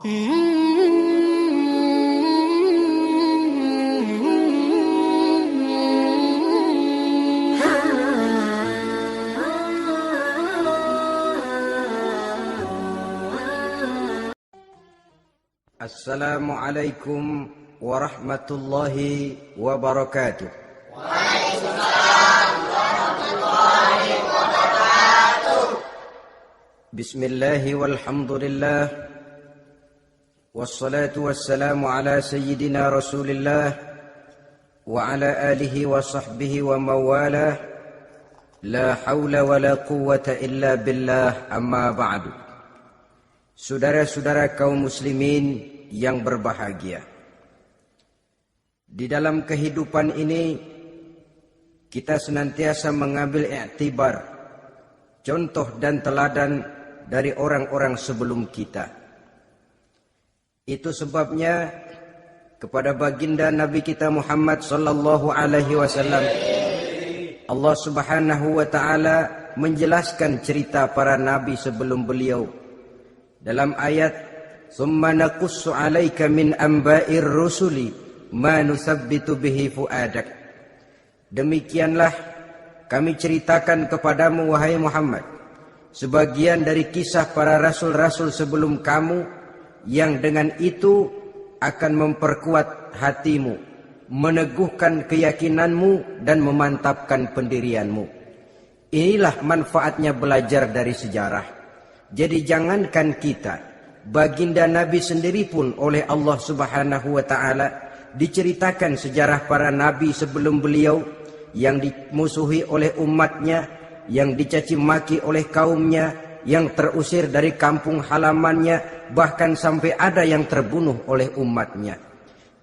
Assalamualaikum warahmatullahi wabarakatuh. Waalaikumsalam warahmatullahi wabarakatuh. Bismillahi walhamdulillah. Wassalatu wassalamu ala sayyidina Rasulillah wa ala alihi wa sahbihi wa mawalah. La hawla wa la quwwata illa billah, amma ba'du. Saudara-saudara kaum muslimin yang berbahagia, di dalam kehidupan ini kita senantiasa mengambil iktibar, contoh dan teladan dari orang-orang sebelum kita. Itu sebabnya kepada baginda Nabi kita Muhammad sallallahu alaihi wasallam Allah Subhanahu wa taala menjelaskan cerita para nabi sebelum beliau dalam ayat "Tsumma naqussu 'alaika min amba'ir rusuli ma nusabbitu bihi fu'adak." Demikianlah kami ceritakan kepadamu wahai Muhammad sebagian dari kisah para rasul-rasul sebelum kamu yang dengan itu akan memperkuat hatimu, meneguhkan keyakinanmu dan memantapkan pendirianmu. Inilah manfaatnya belajar dari sejarah. Jadi jangankan kita, baginda Nabi sendiri pun oleh Allah Subhanahu wa taala diceritakan sejarah para nabi sebelum beliau yang dimusuhi oleh umatnya, yang dicaci maki oleh kaumnya, yang terusir dari kampung halamannya, bahkan sampai ada yang terbunuh oleh umatnya.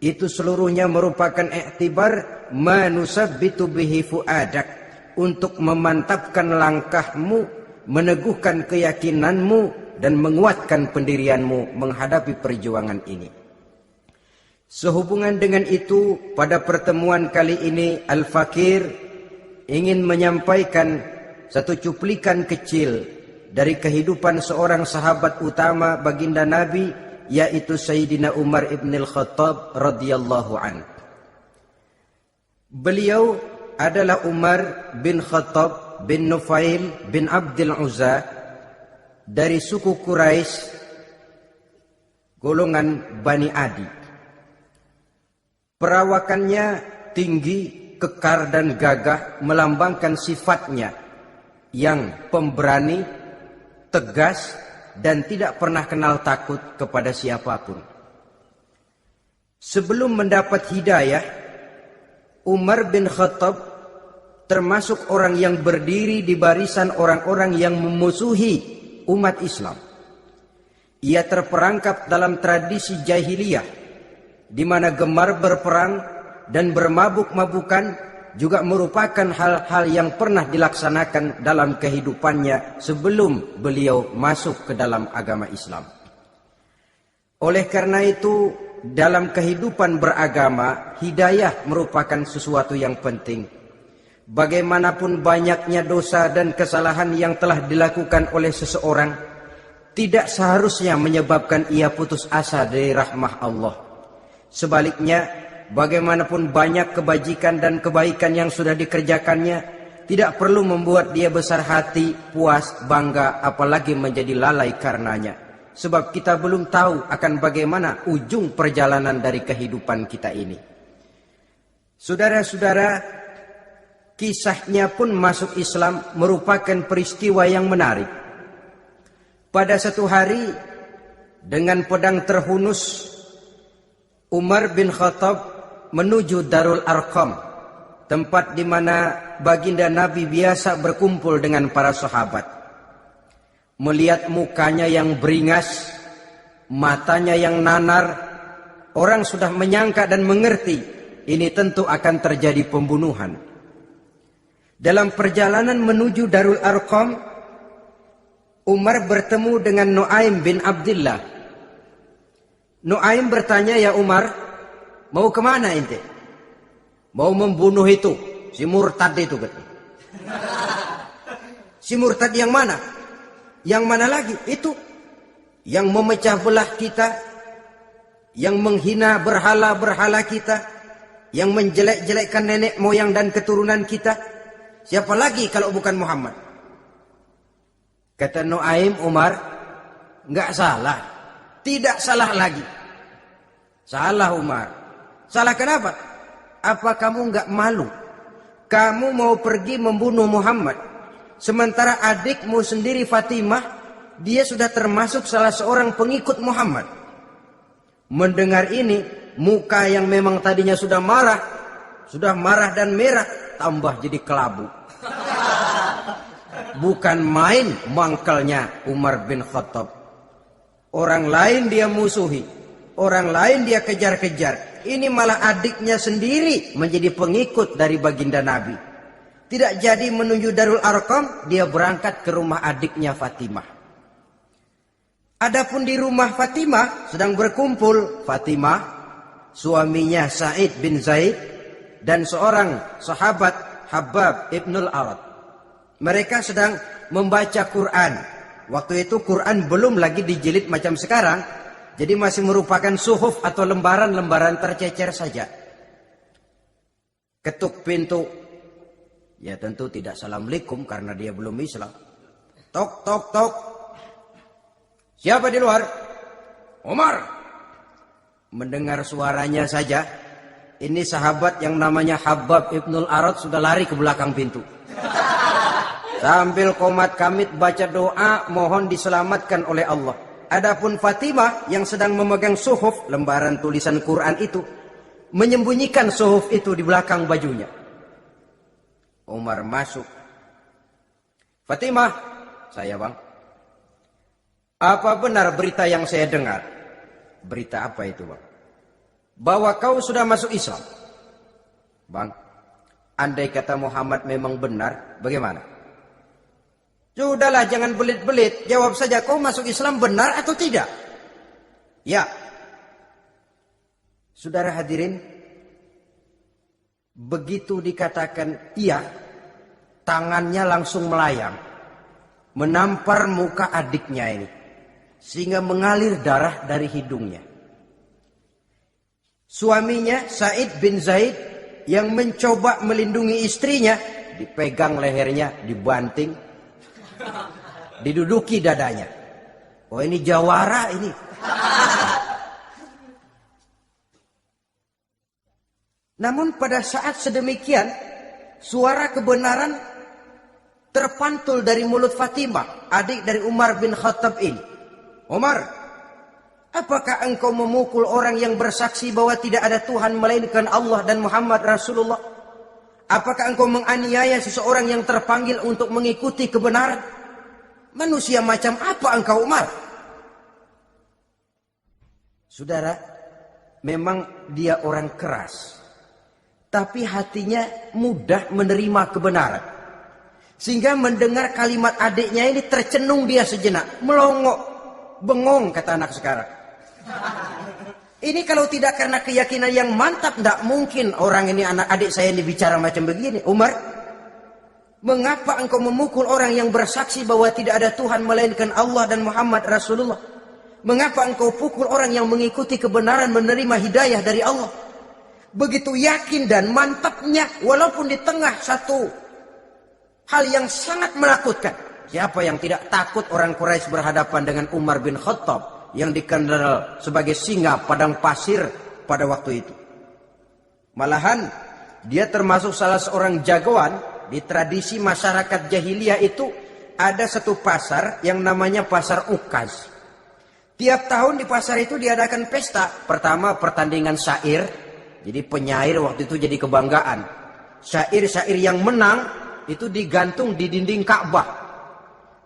Itu seluruhnya merupakan iktibar manusabbitu bihi fuadak, untuk memantapkan langkahmu, meneguhkan keyakinanmu dan menguatkan pendirianmu menghadapi perjuangan ini. Sehubungan dengan itu, pada pertemuan kali ini Al-Fakir ingin menyampaikan satu cuplikan kecil dari kehidupan seorang sahabat utama baginda Nabi, yaitu Sayyidina Umar ibn al-Khattab radhiyallahu an. Beliau adalah Umar bin Khattab bin Nufail bin Abdul Uzza dari suku Quraisy golongan Bani Adi. Perawakannya tinggi, kekar dan gagah, melambangkan sifatnya yang pemberani, tegas dan tidak pernah kenal takut kepada siapapun. Sebelum mendapat hidayah, Umar bin Khattab termasuk orang yang berdiri di barisan orang-orang yang memusuhi umat Islam. Ia terperangkap dalam tradisi jahiliyah, di mana gemar berperang dan bermabuk-mabukan juga merupakan hal-hal yang pernah dilaksanakan dalam kehidupannya sebelum beliau masuk ke dalam agama Islam. Oleh karena itu, dalam kehidupan beragama, hidayah merupakan sesuatu yang penting. Bagaimanapun banyaknya dosa dan kesalahan yang telah dilakukan oleh seseorang, tidak seharusnya menyebabkan ia putus asa dari rahmah Allah. Sebaliknya, bagaimanapun banyak kebajikan dan kebaikan yang sudah dikerjakannya, tidak perlu membuat dia besar hati, puas, bangga, apalagi menjadi lalai karenanya. Sebab kita belum tahu akan bagaimana ujung perjalanan dari kehidupan kita ini. Saudara-saudara, kisahnya pun masuk Islam merupakan peristiwa yang menarik. Pada satu hari, dengan pedang terhunus, Umar bin Khattab menuju Darul Arqam, tempat di mana baginda Nabi biasa berkumpul dengan para sahabat. Melihat mukanya yang beringas, matanya yang nanar, orang sudah menyangka dan mengerti ini tentu akan terjadi pembunuhan. Dalam perjalanan menuju Darul Arqam, Umar bertemu dengan Nuaim bin Abdullah. Nuaim bertanya, "Ya Umar, mau kemana ente?" "Mau membunuh itu, si murtad itu." Si murtad yang mana? Yang mana lagi? Itu yang memecah belah kita, yang menghina berhala-berhala kita, yang menjelek-jelekkan nenek moyang dan keturunan kita. Siapa lagi kalau bukan Muhammad? Kata Nuaim Umar, enggak salah. Tidak salah lagi. Salah Umar. Salah kenapa? Apa kamu enggak malu? Kamu mau pergi membunuh Muhammad, sementara adikmu sendiri Fatimah, dia sudah termasuk salah seorang pengikut Muhammad. Mendengar ini, muka yang memang tadinya sudah marah dan merah, tambah jadi kelabu. Bukan main mangkalnya Umar bin Khattab. Orang lain dia musuhi, orang lain dia kejar-kejar. Ini malah adiknya sendiri menjadi pengikut dari baginda Nabi. Tidak jadi menuju Darul Arqam, dia berangkat ke rumah adiknya Fatimah. Adapun di rumah Fatimah sedang berkumpul Fatimah, suaminya Sa'id bin Zaid, dan seorang sahabat Habab ibnul Arad. Mereka sedang membaca Quran. Waktu itu Quran belum lagi dijilid macam sekarang, jadi masih merupakan suhuf atau lembaran-lembaran tercecer saja. Ketuk pintu. Ya tentu tidak assalamualaikum karena dia belum Islam. Tok, tok, tok. Siapa di luar? Umar. Mendengar suaranya saja, ini sahabat yang namanya Habab ibnul Arad sudah lari ke belakang pintu. Sambil komat kamit baca doa mohon diselamatkan oleh Allah. Adapun Fatimah yang sedang memegang suhuf, lembaran tulisan Quran itu, menyembunyikan suhuf itu di belakang bajunya. Umar masuk. Fatimah, saya bang. Apa benar berita yang saya dengar? Berita apa itu bang? Bahwa kau sudah masuk Islam. Bang, andai kata Muhammad memang benar, bagaimana? Sudahlah, jangan belit-belit. Jawab saja, kau masuk Islam benar atau tidak? Ya. Saudara hadirin, begitu dikatakan iya, tangannya langsung melayang, menampar muka adiknya ini, sehingga mengalir darah dari hidungnya. Suaminya Sa'id bin Zaid yang mencoba melindungi istrinya, dipegang lehernya, dibanting, diduduki dadanya. Oh ini jawara ini. Namun pada saat sedemikian, suara kebenaran terpantul dari mulut Fatimah, adik dari Umar bin Khattab ini. Umar, apakah engkau memukul orang yang bersaksi bahwa tidak ada Tuhan melainkan Allah dan Muhammad Rasulullah? Apakah engkau menganiaya seseorang yang terpanggil untuk mengikuti kebenaran? Manusia macam apa engkau Umar? Saudara, memang dia orang keras, tapi hatinya mudah menerima kebenaran. Sehingga mendengar kalimat adiknya ini tercenung dia sejenak, melongok, bengong kata anak sekarang. Ini kalau tidak karena keyakinan yang mantap, tidak mungkin orang ini, anak adik saya ini bicara macam begini. Umar, mengapa engkau memukul orang yang bersaksi bahwa tidak ada Tuhan melainkan Allah dan Muhammad Rasulullah? Mengapa engkau pukul orang yang mengikuti kebenaran, menerima hidayah dari Allah? Begitu yakin dan mantapnya, walaupun di tengah satu hal yang sangat menakutkan. Siapa yang tidak takut orang Quraisy berhadapan dengan Umar bin Khattab yang dikenal sebagai singa padang pasir pada waktu itu? Malahan dia termasuk salah seorang jagoan. Di tradisi masyarakat jahiliyah itu ada satu pasar yang namanya pasar Ukaz. Tiap tahun di pasar itu diadakan pesta. Pertama pertandingan syair. Jadi penyair waktu itu jadi kebanggaan. Syair-syair yang menang itu digantung di dinding Ka'bah.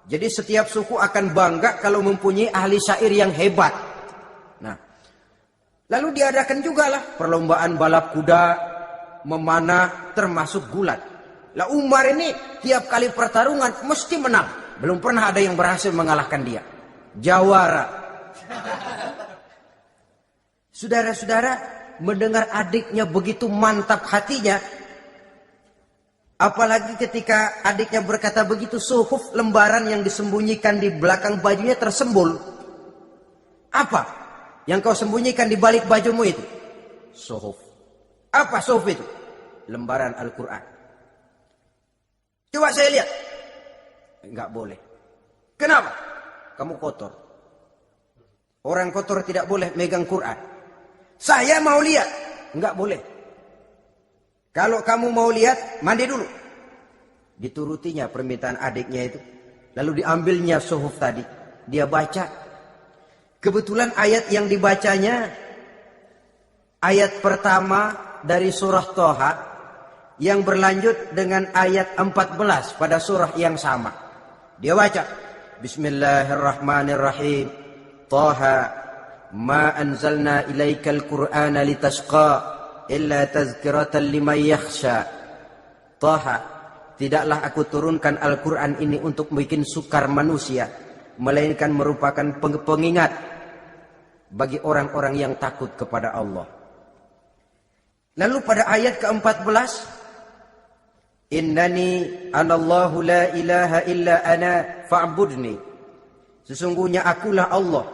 Jadi setiap suku akan bangga kalau mempunyai ahli syair yang hebat. Nah, lalu diadakan juga lah perlombaan balap kuda, memanah, termasuk gulat. Lah Umar ini tiap kali pertarungan mesti menang. Belum pernah ada yang berhasil mengalahkan dia. Jawara. Saudara-saudara, mendengar adiknya begitu mantap hatinya, apalagi ketika adiknya berkata begitu, suhuf lembaran yang disembunyikan di belakang bajunya tersembul. Apa yang kau sembunyikan di balik bajumu itu? Suhuf. Apa suhuf itu? Lembaran Al-Quran. Coba saya lihat. Enggak boleh. Kenapa? Kamu kotor. Orang kotor tidak boleh megang Quran. Saya mau lihat. Enggak boleh. Kalau kamu mau lihat, mandi dulu. Diturutinya permintaan adiknya itu. Lalu diambilnya suhuf tadi. Dia baca. Kebetulan ayat yang dibacanya ayat pertama dari surah Toha yang berlanjut dengan ayat 14 pada surah yang sama. Dia baca, Bismillahirrahmanirrahim. Toha ma anzalna ilaikal Qur'ana litasqa illa tazkiratan liman yakhsha. Toha, tidaklah aku turunkan Al-Quran ini untuk bikin sukar manusia, melainkan merupakan pengingat bagi orang-orang yang takut kepada Allah. Lalu pada ayat ke-14, Innani anallahu la ilaha illa ana fa'budni. Sesungguhnya akulah Allah,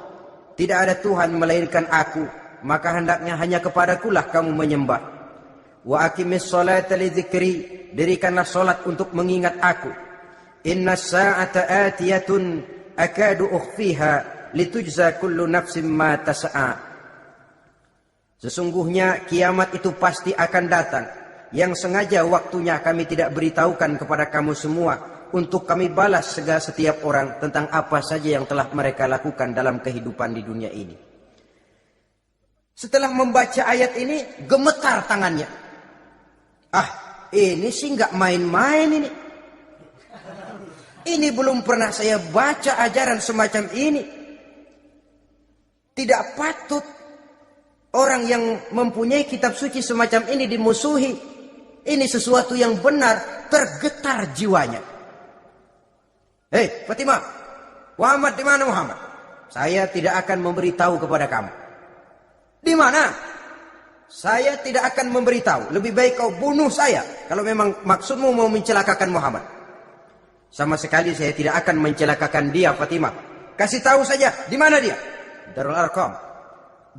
tidak ada Tuhan melainkan aku, maka hendaknya hanya kepadakulah kamu menyembah. Wa aqimis sholata li dzikri, dirikanlah salat untuk mengingat aku. Innas sa'ata atiyatun akadu ukhfiha litujza kullu nafsin ma tas'a. Sesungguhnya kiamat itu pasti akan datang, yang sengaja waktunya kami tidak beritahukan kepada kamu semua, untuk kami balas segala setiap orang tentang apa saja yang telah mereka lakukan dalam kehidupan di dunia ini. Setelah membaca ayat ini, gemetar tangannya. Ini sih nggak main-main ini. Ini belum pernah saya baca ajaran semacam ini. Tidak patut orang yang mempunyai kitab suci semacam ini dimusuhi. Ini sesuatu yang benar, tergetar jiwanya. Hei Fatimah, Muhammad di mana Muhammad? Saya tidak akan memberitahu kepada kamu. Di mana? Saya tidak akan memberitahu. Lebih baik kau bunuh saya kalau memang maksudmu mau mencelakakan Muhammad. Sama sekali saya tidak akan mencelakakan dia, Fatimah. Kasih tahu saja, di mana dia? Darul Arqam.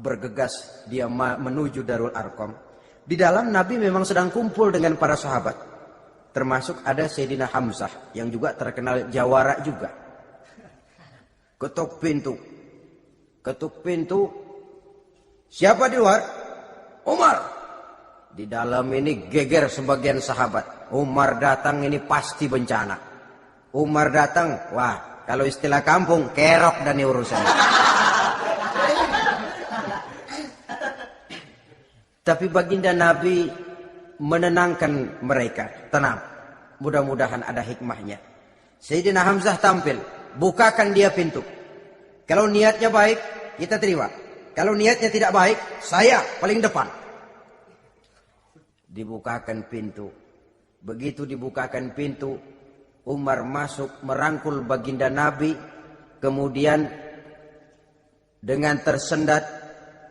Bergegas dia menuju Darul Arqam. Di dalam Nabi memang sedang kumpul dengan para sahabat. Termasuk ada Sayyidina Hamzah yang juga terkenal jawara juga. Ketuk pintu. Ketuk pintu. Siapa di luar? Umar. Di dalam ini geger sebagian sahabat. Umar datang ini pasti bencana. Umar datang, wah kalau istilah kampung, kerok dan urusan. Tapi baginda Nabi menenangkan mereka. Tenang, mudah-mudahan ada hikmahnya. Sayyidina Hamzah tampil, bukakan dia pintu. Kalau niatnya baik, kita terima. Kalau niatnya tidak baik, saya paling depan. Dibukakan pintu. Begitu dibukakan pintu, Umar masuk merangkul baginda Nabi. Kemudian dengan tersendat,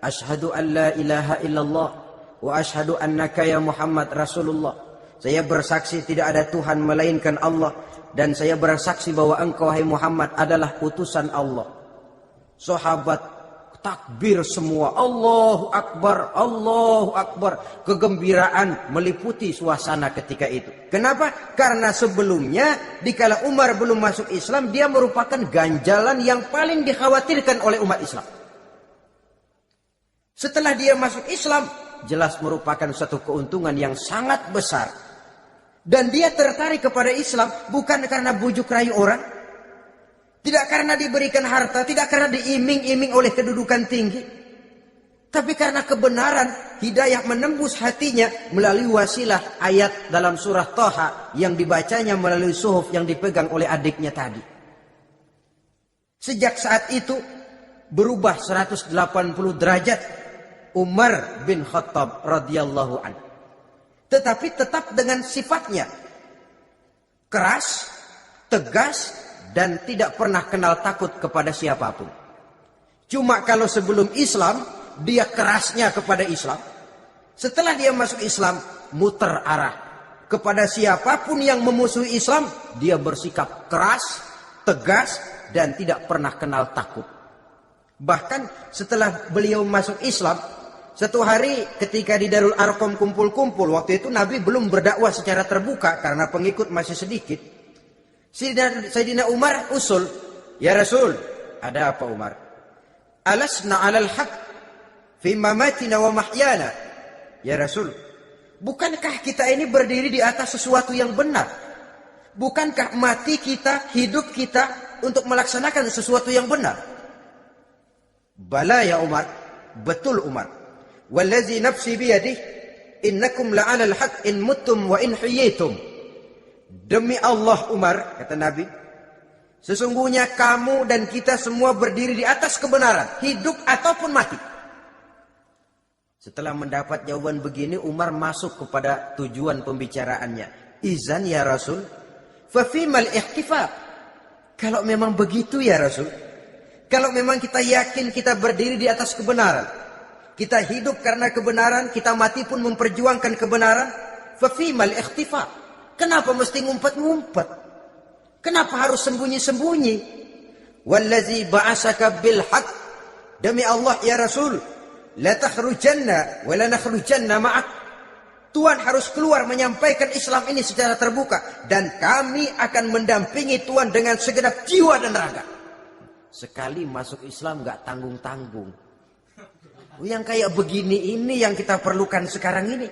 Asyhadu an la ilaha illallah wa asyhadu annaka ya Muhammad Rasulullah. Saya bersaksi tidak ada Tuhan melainkan Allah, dan saya bersaksi bahwa engkau hai Muhammad adalah utusan Allah. Sahabat takbir semua, Allahu Akbar, Allahu Akbar. Kegembiraan meliputi suasana ketika itu. Kenapa? Karena sebelumnya dikala Umar belum masuk Islam, dia merupakan ganjalan yang paling dikhawatirkan oleh umat Islam. Setelah dia masuk Islam, jelas merupakan satu keuntungan yang sangat besar. Dan dia tertarik kepada Islam bukan karena bujuk rayu orang, tidak karena diberikan harta, tidak karena diiming-iming oleh kedudukan tinggi, tapi karena kebenaran, hidayah menembus hatinya melalui wasilah ayat dalam surah Toha yang dibacanya melalui suhuf yang dipegang oleh adiknya tadi. Sejak saat itu berubah 180 derajat Umar bin Khattab radhiyallahu anhu. Tetapi tetap dengan sifatnya keras, tegas, dan tidak pernah kenal takut kepada siapapun. Cuma kalau sebelum Islam, dia kerasnya kepada Islam. Setelah dia masuk Islam, muter arah. Kepada siapapun yang memusuhi Islam, dia bersikap keras, tegas, dan tidak pernah kenal takut. Bahkan setelah beliau masuk Islam, satu hari ketika di Darul Arqam kumpul-kumpul, waktu itu Nabi belum berdakwah secara terbuka karena pengikut masih sedikit. Sayyidina Umar usul, "Ya Rasul, ada apa Umar? Alasna 'alal haq fi mamatina wa mahyana?" Ya Rasul, bukankah kita ini berdiri di atas sesuatu yang benar? Bukankah mati kita, hidup kita untuk melaksanakan sesuatu yang benar? Bala ya Umar, betul Umar. Wallazi nafsi biyadih, innakum la'alal haq in muttum wa in hiyitum. Demi Allah Umar, kata Nabi, sesungguhnya kamu dan kita semua berdiri di atas kebenaran, hidup ataupun mati. Setelah mendapat jawaban begini, Umar masuk kepada tujuan pembicaraannya. Izan ya Rasul, fafimal ikhtifaq. Kalau memang begitu ya Rasul, kalau memang kita yakin kita berdiri di atas kebenaran, kita hidup karena kebenaran, kita mati pun memperjuangkan kebenaran, fafimal ikhtifaq. Kenapa mesti ngumpet-ngumpet? Kenapa harus sembunyi-sembunyi? Wallazi ba'asaka bil haqq, demi Allah ya Rasul, la takhrujanna wa la nakhrujanna ma'ak. Tuhan harus keluar menyampaikan Islam ini secara terbuka, dan kami akan mendampingi Tuhan dengan segenap jiwa dan raga. Sekali masuk Islam gak tanggung-tanggung. Yang kayak begini ini yang kita perlukan sekarang ini.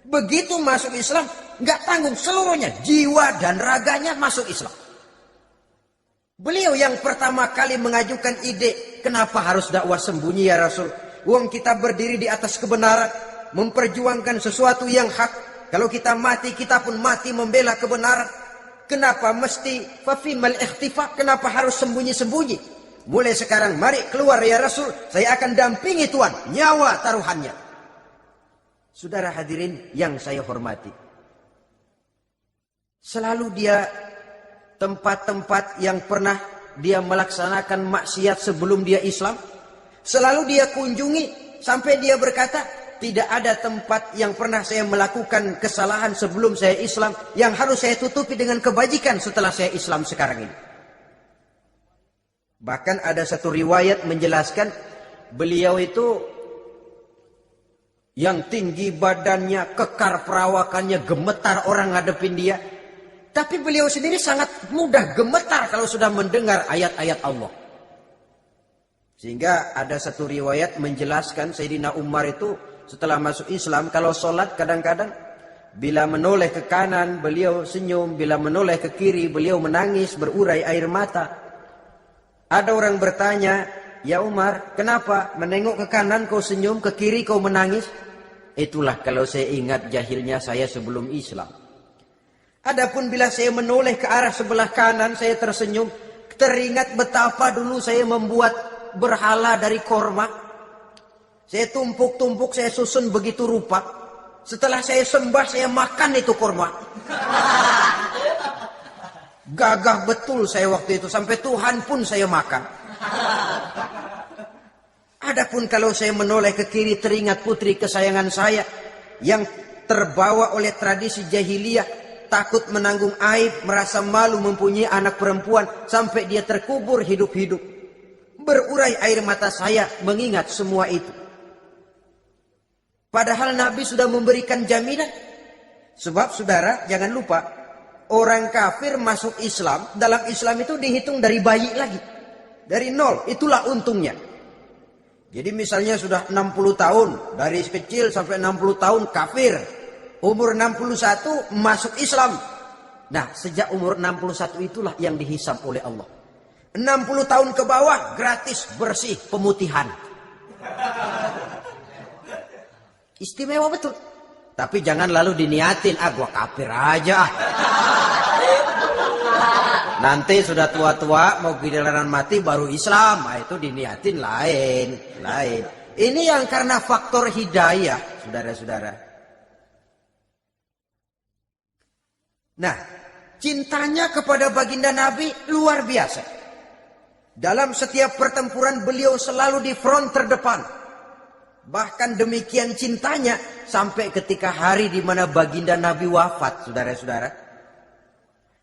Begitu masuk Islam, nggak tanggung seluruhnya, jiwa dan raganya masuk Islam. Beliau yang pertama kali mengajukan ide, kenapa harus dakwah sembunyi ya Rasul? Wong kita berdiri di atas kebenaran, memperjuangkan sesuatu yang hak. Kalau kita mati, kita pun mati membela kebenaran. Kenapa mesti fafimal ikhtifaq? Kenapa harus sembunyi-sembunyi? Mulai sekarang mari keluar ya Rasul, saya akan dampingi Tuhan, nyawa taruhannya. Saudara hadirin yang saya hormati, selalu dia tempat-tempat yang pernah dia melaksanakan maksiat sebelum dia Islam, selalu dia kunjungi sampai dia berkata, tidak ada tempat yang pernah saya melakukan kesalahan sebelum saya Islam yang harus saya tutupi dengan kebajikan setelah saya Islam sekarang ini. Bahkan ada satu riwayat menjelaskan beliau itu yang tinggi badannya, kekar perawakannya, gemetar orang ngadepin dia. Tapi beliau sendiri sangat mudah gemetar kalau sudah mendengar ayat-ayat Allah. Sehingga ada satu riwayat menjelaskan Sayyidina Umar itu setelah masuk Islam, kalau sholat kadang-kadang bila menoleh ke kanan beliau senyum, bila menoleh ke kiri beliau menangis, berurai air mata. Ada orang bertanya, ya Umar, kenapa menengok ke kanan kau senyum, ke kiri kau menangis? Itulah kalau saya ingat jahilnya saya sebelum Islam. Adapun bila saya menoleh ke arah sebelah kanan, saya tersenyum, teringat betapa dulu saya membuat berhala dari korma. Saya tumpuk-tumpuk, saya susun begitu rupa. Setelah saya sembah, saya makan itu korma. Gagah betul saya waktu itu, sampai Tuhan pun saya makan. Adapun kalau saya menoleh ke kiri, teringat putri kesayangan saya yang terbawa oleh tradisi jahiliyah, takut menanggung aib, merasa malu mempunyai anak perempuan sampai dia terkubur hidup-hidup. Berurai air mata saya mengingat semua itu. Padahal Nabi sudah memberikan jaminan. Sebab saudara jangan lupa, orang kafir masuk Islam, dalam Islam itu dihitung dari bayi lagi. Dari nol, itulah untungnya. Jadi misalnya sudah 60 tahun, dari kecil sampai 60 tahun kafir. Umur 61 masuk Islam. Nah, sejak umur 61 itulah yang dihisab oleh Allah. 60 tahun ke bawah gratis bersih pemutihan. Istimewa betul. Tapi jangan lalu diniatin, gua kafir aja. Nanti sudah tua-tua mau giliran mati baru Islam. Nah, itu diniatin lain. Ini yang karena faktor hidayah, saudara-saudara. Nah, cintanya kepada baginda Nabi luar biasa. Dalam setiap pertempuran beliau selalu di front terdepan. Bahkan demikian cintanya sampai ketika hari di mana baginda Nabi wafat, saudara-saudara.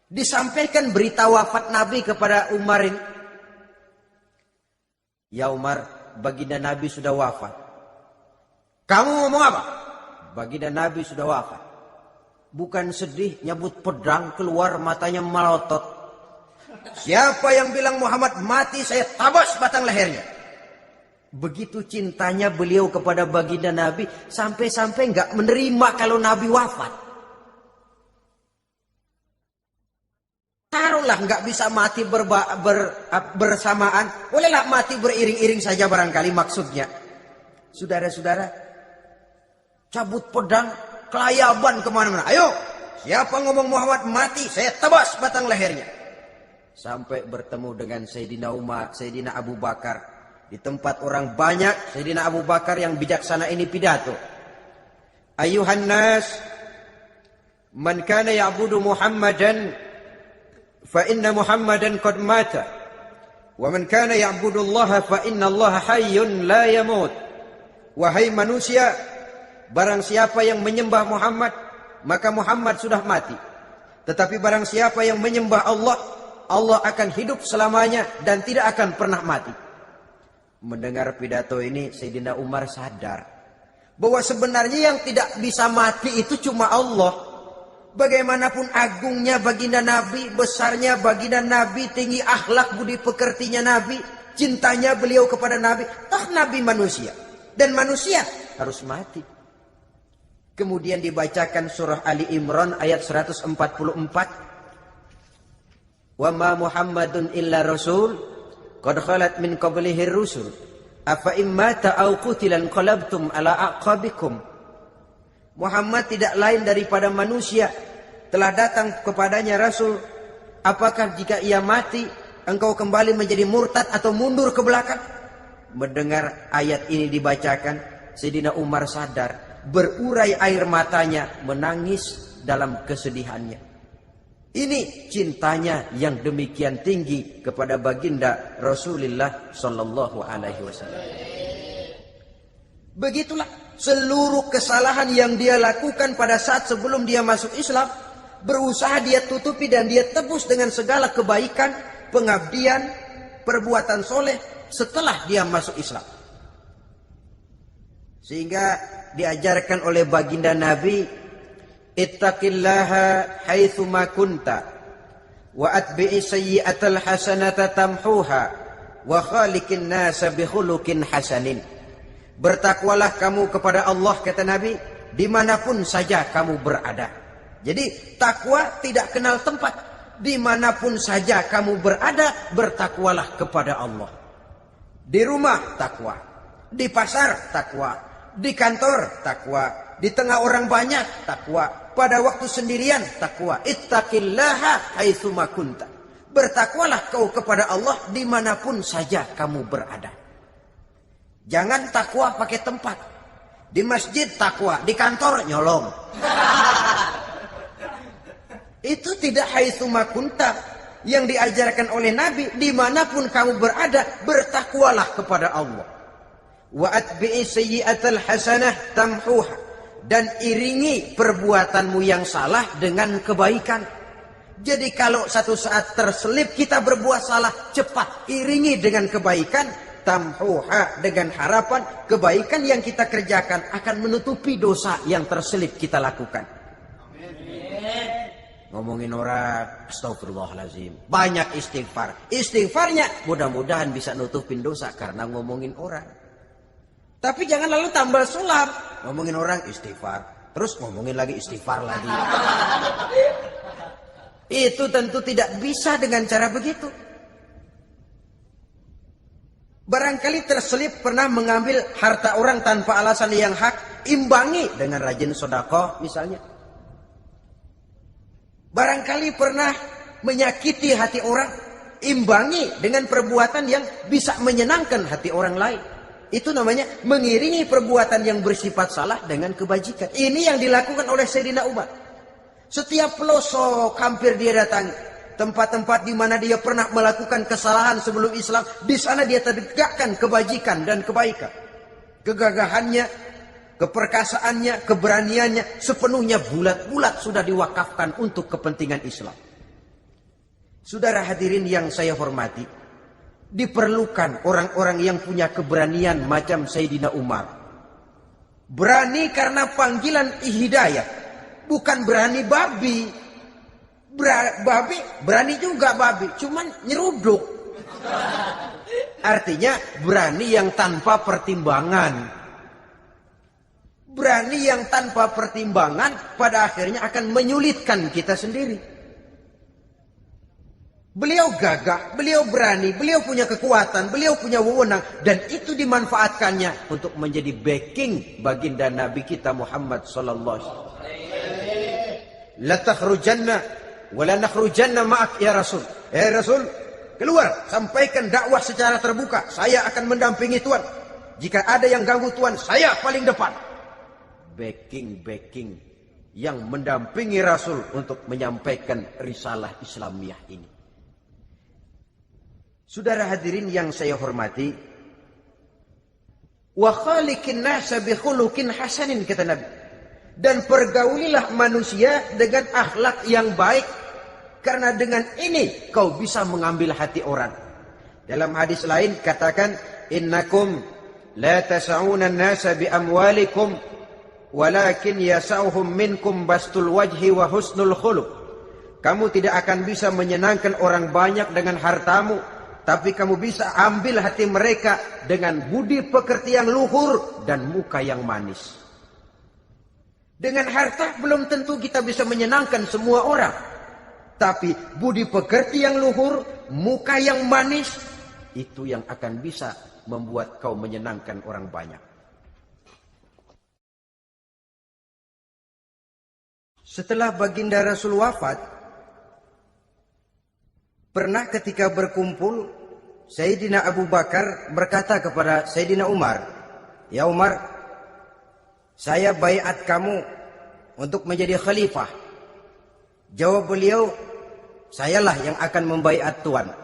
Disampaikan berita wafat Nabi kepada Umar ini. Ya Umar, baginda Nabi sudah wafat. Kamu ngomong apa? Baginda Nabi sudah wafat. Bukan sedih, nyabut pedang, keluar matanya melotot. Siapa yang bilang Muhammad mati, saya tabas batang lehernya. Begitu cintanya beliau kepada baginda Nabi, sampai-sampai nggak menerima kalau Nabi wafat. Taruhlah nggak bisa mati bersamaan, bolehlah mati beriring-iring saja barangkali maksudnya. Saudara-saudara, cabut pedang, kelayaban kemana-mana. Ayo, siapa ngomong Muhammad mati, saya tebas batang lehernya. Sampai bertemu dengan Sayyidina Umar, Sayyidina Abu Bakar. Di tempat orang banyak, Sayyidina Abu Bakar yang bijaksana ini pidato. Ayuhan nas, man kana ya'budu Muhammadan, fa inna Muhammadan qad mata. Wa man kana ya'budu Allah, fa inna Allah hayyun la yamut. Wahai manusia, barang siapa yang menyembah Muhammad, maka Muhammad sudah mati. Tetapi barang siapa yang menyembah Allah, Allah akan hidup selamanya dan tidak akan pernah mati. Mendengar pidato ini, Sayyidina Umar sadar bahwa sebenarnya yang tidak bisa mati itu cuma Allah. Bagaimanapun agungnya baginda Nabi, besarnya baginda Nabi, tinggi akhlak budi pekertinya Nabi, cintanya beliau kepada Nabi, toh Nabi manusia. Dan manusia harus mati. Kemudian dibacakan surah Ali Imran ayat 144. Wa ma Muhammadun illa rasul qad khalat min qablihi rusul afa immata aw qutilan qalabtum ala aqabikum. Muhammad tidak lain daripada manusia, telah datang kepadanya rasul, apakah jika ia mati engkau kembali menjadi murtad atau mundur ke belakang? Mendengar ayat ini dibacakan, Sayyidina Umar sadar, berurai air matanya, menangis dalam kesedihannya. Ini cintanya yang demikian tinggi kepada baginda Rasulullah sallallahu alaihi wasallam. Begitulah seluruh kesalahan yang dia lakukan pada saat sebelum dia masuk Islam, berusaha dia tutupi dan dia tebus dengan segala kebaikan, pengabdian, perbuatan soleh setelah dia masuk Islam. Sehingga diajarkan oleh baginda Nabi, ittaqillaha haitsu ma kunta wa atbi'i sayyi'atal hasanata tamhuha wa khaliqin nasa bi khuluqin hasanin. Bertakwalah kamu kepada Allah, kata Nabi, dimanapun saja kamu berada. Jadi takwa tidak kenal tempat. Dimanapun saja kamu berada, bertakwalah kepada Allah. Di rumah takwa, di pasar takwa, di kantor takwa, di tengah orang banyak takwa, pada waktu sendirian takwa. Ittaqillaha haitsu ma kunta. Bertakwalah kau kepada Allah dimanapun saja kamu berada. Jangan takwa pakai tempat. Di masjid takwa, di kantor nyolong. Itu tidak haitsu ma kunta yang diajarkan oleh Nabi. Dimanapun kamu berada, bertakwalah kepada Allah. Wa atbi'i sayyi'atal hasanah tamhuha. Dan iringi perbuatanmu yang salah dengan kebaikan. Jadi kalau satu saat terselip kita berbuat salah, cepat iringi dengan kebaikan. Tamhuha, dengan harapan kebaikan yang kita kerjakan akan menutupi dosa yang terselip kita lakukan. Amin. Ngomongin orang, astagfirullahaladzim, banyak istighfar. Istighfarnya mudah-mudahan bisa nutupin dosa karena ngomongin orang. Tapi jangan lalu tambal sulam, ngomongin orang istighfar, terus ngomongin lagi istighfar lagi. Itu tentu tidak bisa dengan cara begitu. Barangkali terselip pernah mengambil harta orang tanpa alasan yang hak, imbangi dengan rajin sedekah misalnya. Barangkali pernah menyakiti hati orang, imbangi dengan perbuatan yang bisa menyenangkan hati orang lain. Itu namanya mengiringi perbuatan yang bersifat salah dengan kebajikan. Ini yang dilakukan oleh Sayyidina Umar. Setiap pelosok hampir dia datangi. Tempat-tempat di mana dia pernah melakukan kesalahan sebelum Islam, di sana dia tegakkan kebajikan dan kebaikan. Kegagahannya, keperkasaannya, keberaniannya sepenuhnya bulat-bulat sudah diwakafkan untuk kepentingan Islam. Saudara hadirin yang saya hormati, Diperlukan orang-orang yang punya keberanian macam Sayyidina Umar. Berani karena panggilan hidayah, bukan berani babi. Babi berani juga babi, cuman nyeruduk. Artinya berani yang tanpa pertimbangan. Berani yang tanpa pertimbangan pada akhirnya akan menyulitkan kita sendiri. Beliau gagah, beliau berani, beliau punya kekuatan, beliau punya wewenang, dan itu dimanfaatkannya untuk menjadi backing baginda Nabi kita Muhammad sallallahu alaihi wasallam. La takhrujanna wa la nakhrujanna ma'ak ya Rasul. Rasul, keluar, sampaikan dakwah secara terbuka. Saya akan mendampingi Tuhan. Jika ada yang ganggu Tuhan, saya paling depan. Backing yang mendampingi Rasul untuk menyampaikan risalah Islamiyah ini. Saudara hadirin yang saya hormati, wa khaliqin nasa bi khuluqin hasanin, kata Nabi, dan pergaulilah manusia dengan akhlak yang baik, karena dengan ini kau bisa mengambil hati orang. Dalam hadis lain katakan, innakum la tas'una an-nasa bi amwalikum walakin yas'uhum minkum bastul wajhi wa husnul khuluq. Kamu tidak akan bisa menyenangkan orang banyak dengan hartamu, tapi kamu bisa ambil hati mereka dengan budi pekerti yang luhur dan muka yang manis. Dengan harta belum tentu kita bisa menyenangkan semua orang. Tapi budi pekerti yang luhur, muka yang manis, itu yang akan bisa membuat kau menyenangkan orang banyak. Setelah baginda Rasul wafat, pernah ketika berkumpul, Sayyidina Abu Bakar berkata kepada Sayyidina Umar, "Ya Umar, saya baiat kamu untuk menjadi khalifah." Jawab beliau, "Sayalah yang akan membaiat Tuan.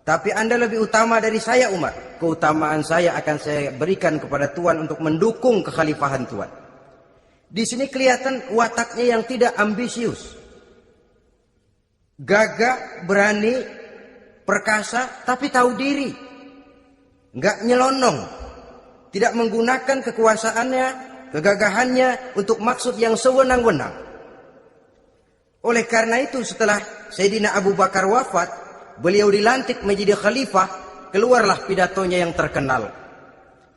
Tapi Anda lebih utama dari saya, Umar. Keutamaan saya akan saya berikan kepada Tuan untuk mendukung kekhalifahan Tuan." Di sini kelihatan wataknya yang tidak ambisius. Gagah, berani, perkasa, tapi tahu diri. Enggak nyelonong. Tidak menggunakan kekuasaannya, kegagahannya untuk maksud yang sewenang-wenang. Oleh karena itu setelah Sayyidina Abu Bakar wafat, beliau dilantik menjadi khalifah, keluarlah pidatonya yang terkenal.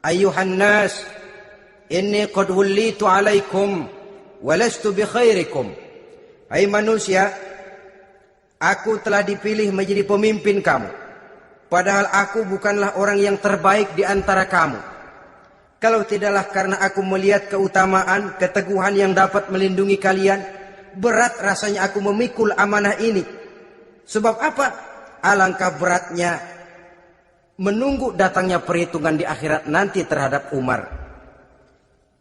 Ayyuhan nas, inni qad wullitu alaikum walastu bi khairikum. Hai manusia, aku telah dipilih menjadi pemimpin kamu. Padahal aku bukanlah orang yang terbaik di antara kamu. Kalau tidaklah karena aku melihat keutamaan, keteguhan yang dapat melindungi kalian, berat rasanya aku memikul amanah ini. Sebab apa? Alangkah beratnya menunggu datangnya perhitungan di akhirat nanti terhadap Umar.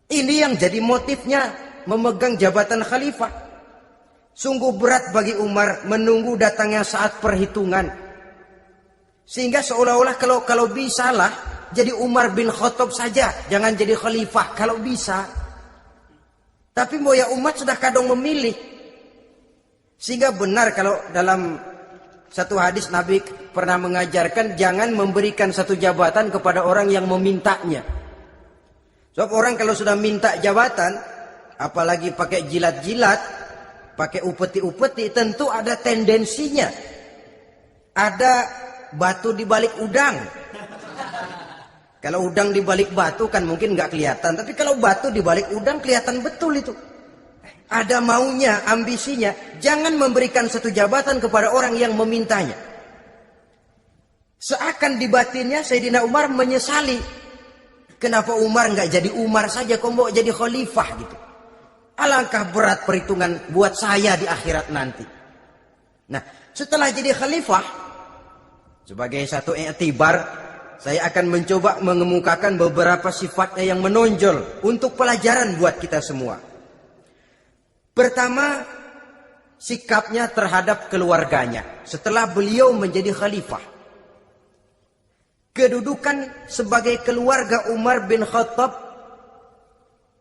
Ini yang jadi motifnya memegang jabatan khalifah. Sungguh berat bagi Umar menunggu datangnya saat perhitungan. Sehingga seolah-olah kalau bisalah jadi Umar bin Khattab saja, jangan jadi khalifah kalau bisa. Tapi moya umat sudah kadang memilih. Sehingga benar kalau dalam satu hadis Nabi pernah mengajarkan jangan memberikan satu jabatan kepada orang yang memintanya. Sebab orang kalau sudah minta jabatan, apalagi pakai jilat-jilat, pakai upeti-upeti, tentu ada tendensinya. Ada batu di balik udang. Kalau udang di balik batu kan mungkin nggak kelihatan, tapi kalau batu di balik udang kelihatan betul itu. Ada maunya, ambisinya. Jangan memberikan satu jabatan kepada orang yang memintanya. Seakan di batinnya Sayyidina Umar menyesali. Kenapa Umar nggak jadi Umar saja, kok mau jadi khalifah gitu. Alangkah berat perhitungan buat saya di akhirat nanti. Nah, setelah jadi khalifah, sebagai satu i'tibar, saya akan mencoba mengemukakan beberapa sifatnya yang menonjol untuk pelajaran buat kita semua. Pertama, sikapnya terhadap keluarganya setelah beliau menjadi khalifah. Kedudukan sebagai keluarga Umar bin Khattab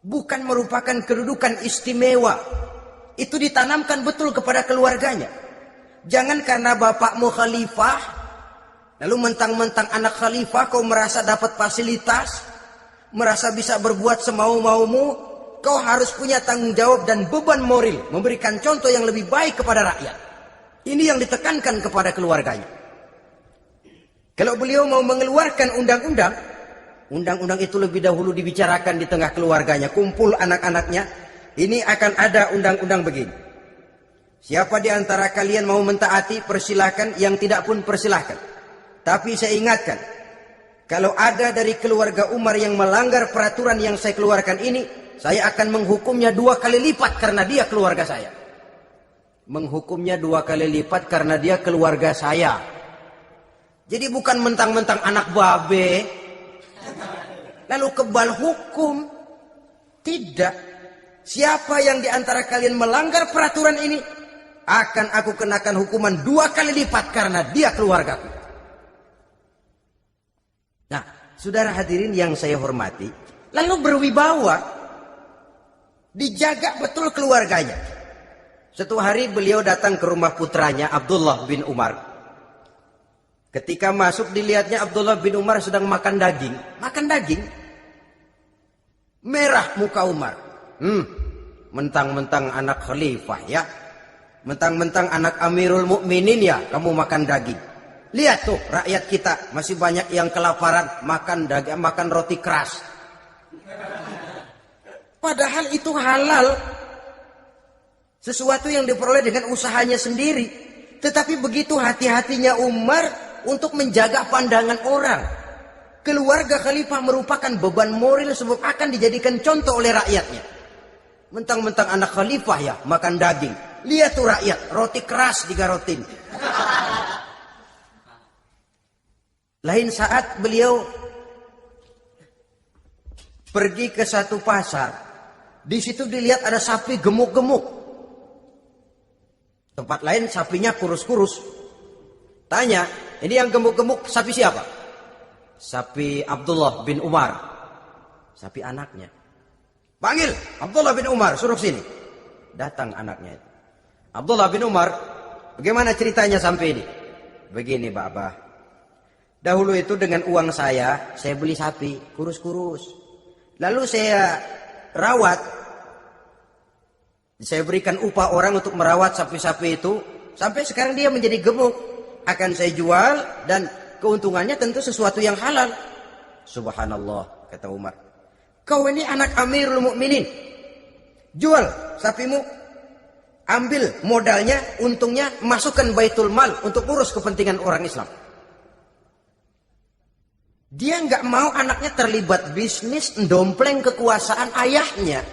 bukan merupakan kedudukan istimewa. Itu ditanamkan betul kepada keluarganya. Jangan karena bapakmu khalifah, Lalu mentang-mentang anak khalifah kau merasa dapat fasilitas, merasa bisa berbuat semau-maumu, kau harus punya tanggung jawab dan beban moral, memberikan contoh yang lebih baik kepada rakyat. Ini yang ditekankan kepada keluarganya. Kalau beliau mau mengeluarkan undang-undang, undang-undang itu lebih dahulu dibicarakan di tengah keluarganya, kumpul anak-anaknya, ini akan ada undang-undang begini. Siapa di antara kalian mau mentaati, persilahkan, yang tidak pun persilahkan. Tapi saya ingatkan, kalau ada dari keluarga Umar yang melanggar peraturan yang saya keluarkan ini, saya akan menghukumnya 2 kali lipat karena dia keluarga saya. Menghukumnya 2 kali lipat karena dia keluarga saya. Jadi bukan mentang-mentang anak babe, lalu kebal hukum. Tidak. Siapa yang di antara kalian melanggar peraturan ini, akan aku kenakan hukuman 2 kali lipat karena dia keluargaku. Nah, saudara hadirin yang saya hormati, lalu berwibawa, dijaga betul keluarganya. Suatu hari beliau datang ke rumah putranya Abdullah bin Umar. Ketika masuk dilihatnya Abdullah bin Umar sedang makan daging. Makan daging. Merah muka Umar. Mentang-mentang anak khalifah ya. Mentang-mentang anak Amirul Mukminin ya, kamu makan daging. Lihat tuh rakyat kita masih banyak yang kelaparan, makan daging, makan roti keras. Padahal itu halal. Sesuatu yang diperoleh dengan usahanya sendiri. Tetapi begitu hati-hatinya Umar untuk menjaga pandangan orang. Keluarga khalifah merupakan beban moral sebab akan dijadikan contoh oleh rakyatnya. Mentang-mentang anak khalifah ya makan daging. Lihat tuh rakyat, roti keras digarotin. Lain saat beliau pergi ke satu pasar. Di situ dilihat ada sapi gemuk-gemuk. Tempat lain sapinya kurus-kurus. Tanya, ini yang gemuk-gemuk sapi siapa? Sapi Abdullah bin Umar. Sapi anaknya. Panggil Abdullah bin Umar, suruh sini. Datang anaknya. Abdullah bin Umar, bagaimana ceritanya sampai ini? Begini, Bapak. Dahulu itu dengan uang saya beli sapi kurus-kurus. Lalu saya rawat. Saya berikan upah orang untuk merawat sapi-sapi itu. Sampai sekarang dia menjadi gemuk. Akan saya jual dan keuntungannya tentu sesuatu yang halal. Subhanallah, kata Umar. Kau ini anak Amirul Mukminin. Jual sapimu. Ambil modalnya, untungnya, masukkan baitul mal untuk urus kepentingan orang Islam. Dia nggak mau anaknya terlibat bisnis, ndompleng kekuasaan ayahnya.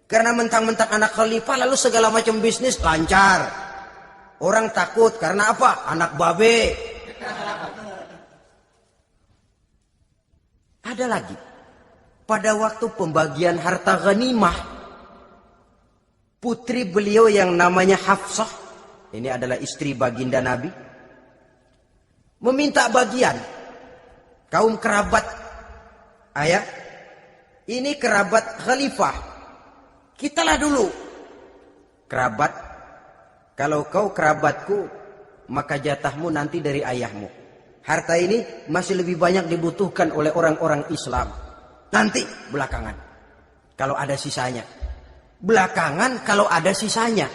Karena mentang-mentang anak khalifah lalu segala macam bisnis lancar. Orang takut karena apa? Anak babe. Ada lagi. Pada waktu pembagian harta ghanimah, putri beliau yang namanya Hafsah, ini adalah istri baginda Nabi, meminta bagian. Kaum kerabat ayah, ini kerabat khalifah. Kitalah dulu kerabat. Kalau kau kerabatku, maka jatahmu nanti dari ayahmu. Harta ini masih lebih banyak dibutuhkan oleh orang-orang Islam. Nanti belakangan kalau ada sisanya. Belakangan kalau ada sisanya.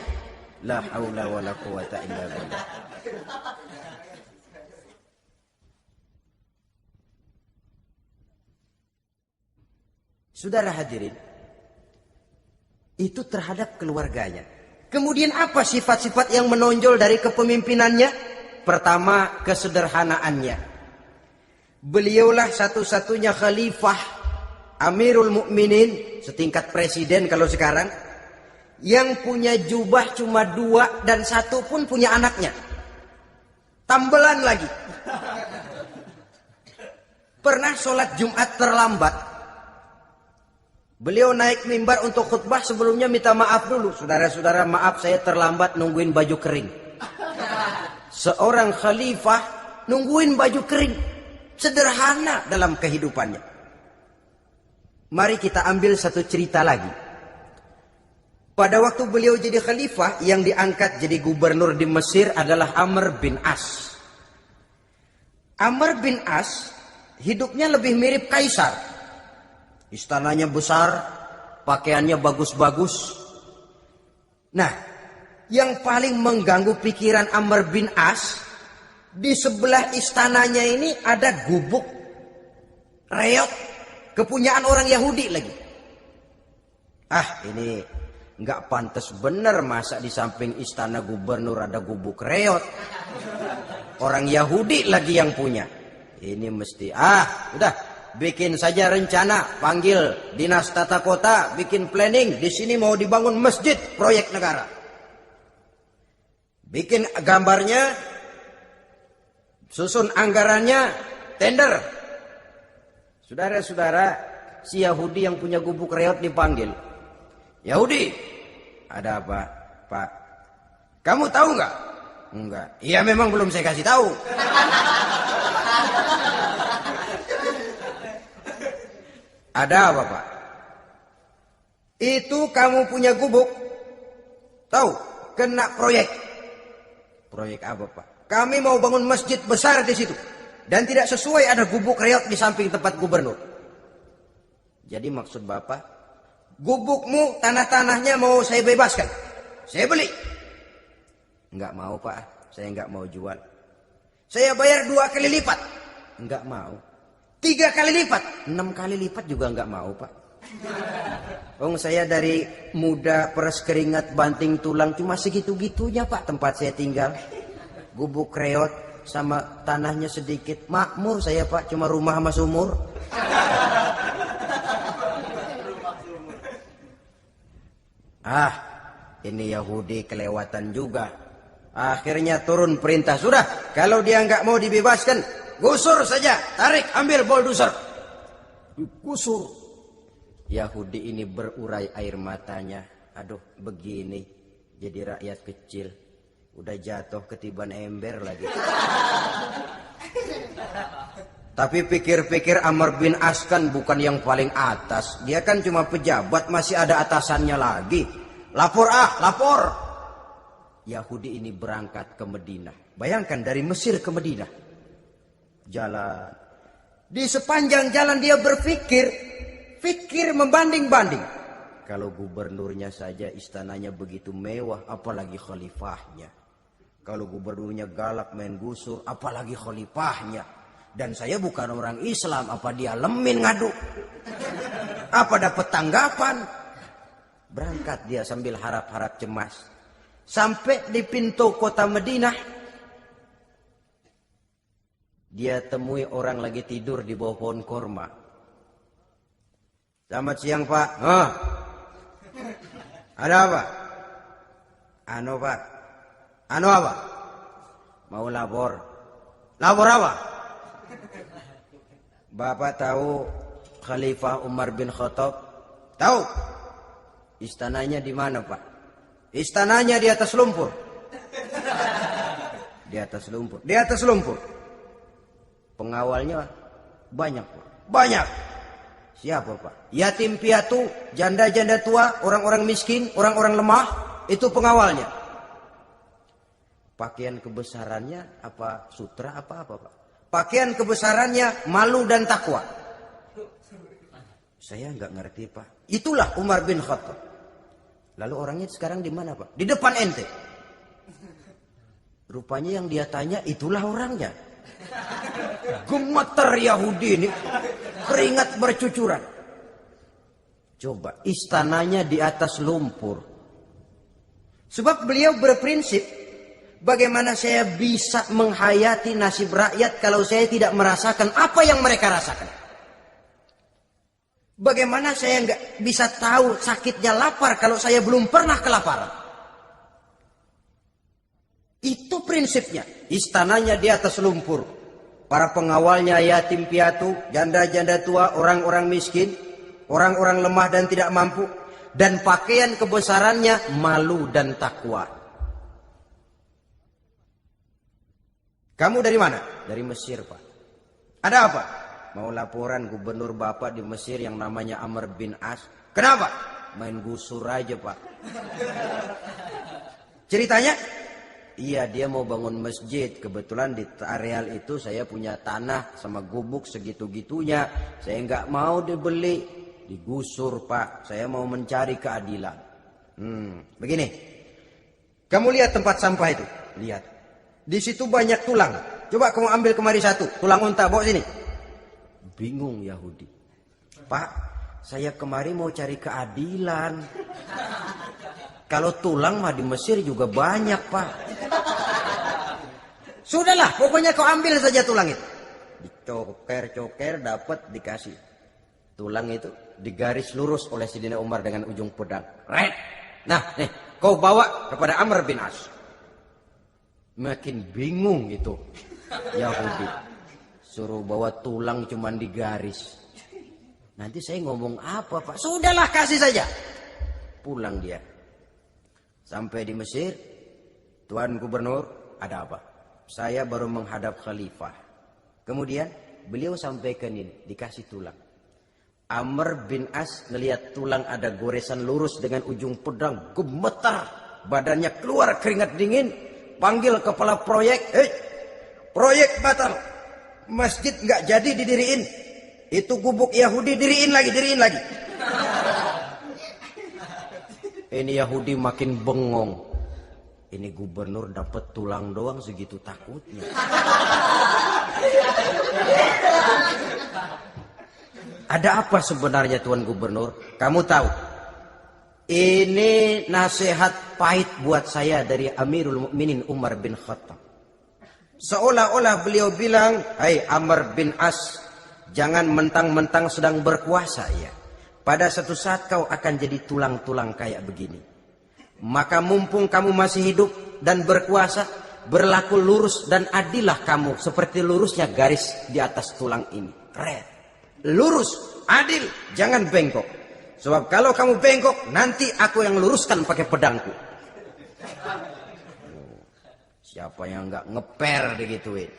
La haula wala quwata illa billah. Saudara hadirin, itu terhadap keluarganya. Kemudian apa sifat-sifat yang menonjol dari kepemimpinannya? Pertama, kesederhanaannya. Beliaulah satu-satunya khalifah, Amirul Mukminin, setingkat presiden kalau sekarang, yang punya jubah cuma 2 dan 1 pun punya anaknya. Tambelan lagi. Pernah sholat Jumat terlambat. Beliau naik mimbar untuk khutbah, sebelumnya minta maaf dulu. Saudara-saudara, maaf saya terlambat nungguin baju kering. Seorang khalifah nungguin baju kering. Sederhana dalam kehidupannya. Mari kita ambil satu cerita lagi. Pada waktu beliau jadi khalifah, yang diangkat jadi gubernur di Mesir adalah Amr bin As. Amr bin As hidupnya lebih mirip kaisar. Istananya besar, pakaiannya bagus-bagus. Nah, yang paling mengganggu pikiran Amr bin As, di sebelah istananya ini ada gubuk reok kepunyaan orang Yahudi lagi. Ini nggak pantas bener, masa di samping istana gubernur ada gubuk reot. Orang Yahudi lagi yang punya. Ini mesti udah bikin saja rencana, panggil dinas tata kota, bikin planning. Di sini mau dibangun masjid, proyek negara. Bikin gambarnya, susun anggarannya, tender. Saudara-saudara, si Yahudi yang punya gubuk reot dipanggil. Yahudi, ada apa, Pak? Kamu tahu nggak? Enggak. Iya, memang belum saya kasih tahu. Ada apa, Pak? Itu kamu punya gubuk. Tahu? Kena proyek. Proyek apa, Pak? Kami mau bangun masjid besar di situ. Dan tidak sesuai ada gubuk reot di samping tempat gubernur. Jadi maksud Bapak, gubukmu, tanah-tanahnya mau saya bebaskan. Saya beli. Enggak mau, Pak. Saya enggak mau jual. Saya bayar 2 kali lipat. Enggak mau. 3 kali lipat. 6 kali lipat juga enggak mau, Pak. Saya dari muda peres keringat banting tulang cuma segitu-gitunya, Pak, tempat saya tinggal. Gubuk reot sama tanahnya sedikit. Makmur saya, Pak, cuma rumah sama sumur. Ini Yahudi kelewatan juga. Akhirnya turun perintah, sudah, kalau dia nggak mau dibebaskan, gusur saja, tarik, ambil bulldozer. Gusur. Yahudi ini berurai air matanya. Aduh, begini jadi rakyat kecil. Udah jatuh ketiban ember lagi. Tapi pikir-pikir Amr bin As kan bukan yang paling atas. Dia kan cuma pejabat, masih ada atasannya lagi. Lapor lapor. Yahudi ini berangkat ke Madinah. Bayangkan dari Mesir ke Madinah. Jalan. Di sepanjang jalan dia berpikir membanding-banding. Kalau gubernurnya saja istananya begitu mewah, apalagi khalifahnya. Kalau gubernurnya galak main gusur, apalagi khalifahnya. Dan saya bukan orang Islam, apa dia lemin ngadu? Apa dapat tanggapan? Berangkat dia sambil harap-harap cemas. Sampai di pintu kota Madinah, dia temui orang lagi tidur di bawah pohon korma. Selamat siang, Pak. Ada apa? Pak. Apa? Mau lapor. Lapor apa? Bapak tahu Khalifah Umar bin Khattab? Tahu. Istananya di mana, Pak? Istananya di atas lumpur. Di atas lumpur. Di atas lumpur. Pengawalnya banyak, Pak. Banyak. Siapa, Pak? Yatim piatu, janda-janda tua, orang-orang miskin, orang-orang lemah. Itu pengawalnya. Pakaian kebesarannya apa sutra apa, Pak? Pakaian kebesarannya malu dan takwa. Saya nggak ngerti, Pak. Itulah Umar bin Khattab. Lalu orangnya sekarang di mana, Pak? Di depan ente. Rupanya yang dia tanya itulah orangnya. Gemeter Yahudi ini. Keringat bercucuran. Coba, istananya di atas lumpur. Sebab beliau berprinsip, bagaimana saya bisa menghayati nasib rakyat kalau saya tidak merasakan apa yang mereka rasakan? Bagaimana saya nggak bisa tahu sakitnya lapar kalau saya belum pernah kelaparan? Itu prinsipnya. Istananya di atas lumpur. Para pengawalnya yatim piatu, janda-janda tua, orang-orang miskin, orang-orang lemah dan tidak mampu. Dan pakaian kebesarannya malu dan takwa. Kamu dari mana? Dari Mesir, Pak. Ada apa? Mau laporan gubernur Bapak di Mesir yang namanya Amr bin As. Kenapa? Main gusur aja, Pak. Ceritanya, Iya, dia mau bangun masjid. Kebetulan di areal itu saya punya tanah sama gubuk segitu-gitunya. Saya nggak mau dibeli, digusur Pak. Saya mau mencari keadilan. Begini, kamu lihat tempat sampah itu. Lihat, di situ banyak tulang. Coba kamu ambil kemari satu, tulang unta, bawa sini. Bingung Yahudi. Pak, saya kemari mau cari keadilan. Kalau tulang mah di Mesir juga banyak Pak. Sudahlah, pokoknya kau ambil saja tulang itu. Dicoker-coker, dapat, dikasih. Tulang itu digaris lurus oleh Sayyidina Umar dengan ujung pedang. Red. Nah, nih, kau bawa kepada Amr bin As. Makin bingung itu Yahudi. Suruh bawa tulang cuman digaris. Nanti saya ngomong apa Pak? Sudahlah, kasih saja. Pulang dia. Sampai di Mesir, Tuan Gubernur, ada apa? Saya baru menghadap khalifah. Kemudian beliau sampaikan ini, dikasih tulang. Amr bin As ngelihat tulang ada goresan lurus dengan ujung pedang, gemetar, badannya keluar keringat dingin, panggil kepala proyek, proyek batal, masjid nggak jadi didiriin, itu gubuk Yahudi diriin lagi. Ini Yahudi makin bengong. Ini gubernur dapat tulang doang segitu takutnya. Ada apa sebenarnya Tuan Gubernur? Kamu tahu, ini nasihat pahit buat saya dari Amirul Mukminin Umar bin Khattab. Seolah-olah beliau bilang, "Hai Amr bin As, jangan mentang-mentang sedang berkuasa ya. Pada satu saat kau akan jadi tulang-tulang kayak begini. Maka mumpung kamu masih hidup dan berkuasa, berlaku lurus dan adillah kamu seperti lurusnya garis di atas tulang ini. Keren. Lurus, adil, jangan bengkok. Sebab kalau kamu bengkok, nanti aku yang luruskan pakai pedangku." Siapa yang nggak ngeper digituin?